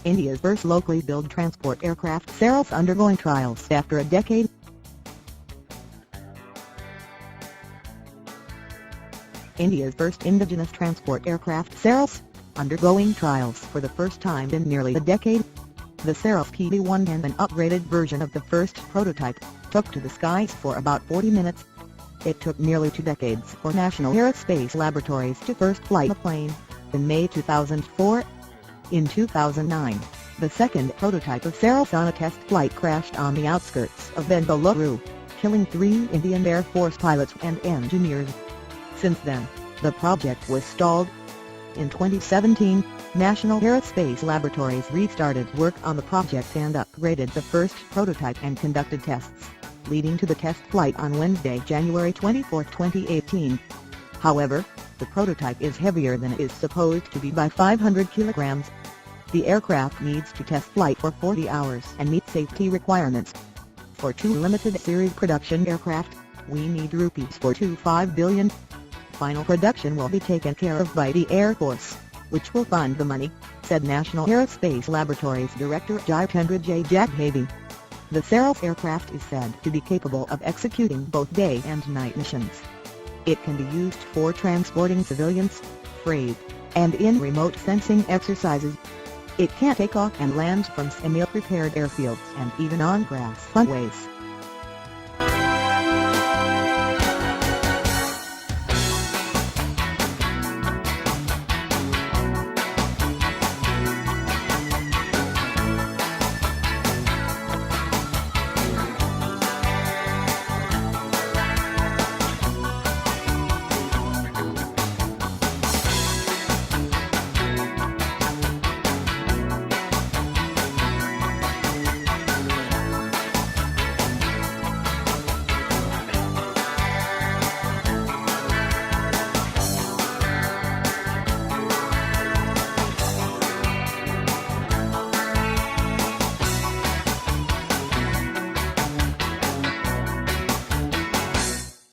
India's first locally built transport aircraft Saras undergoing trials after a decade. India's first indigenous transport aircraft Saras, undergoing trials for the first time in nearly a decade. The Saras PD-1 and an upgraded version of the first prototype, took to the skies for about 40 minutes. It took nearly 2 decades for National Aerospace Laboratories to first flight a plane, in May 2004. In 2009, the second prototype of Saras on a test flight crashed on the outskirts of Bengaluru, killing 3 Indian Air Force pilots and engineers. Since then, the project was stalled. In 2017, National Aerospace Laboratories restarted work on the project and upgraded the first prototype and conducted tests, leading to the test flight on Wednesday, January 24, 2018. However, the prototype is heavier than it is supposed to be by 500 kilograms. The aircraft needs to test flight for 40 hours and meet safety requirements. For 2 limited series production aircraft, we need rupees 425 billion. Final production will be taken care of by the Air Force, which will fund the money, said National Aerospace Laboratories Director Jitendra J. Jagdevi. The Saras aircraft is said to be capable of executing both day and night missions. It can be used for transporting civilians, freight, and in remote sensing exercises. It can take off and land from semi-prepared airfields and even on grass runways.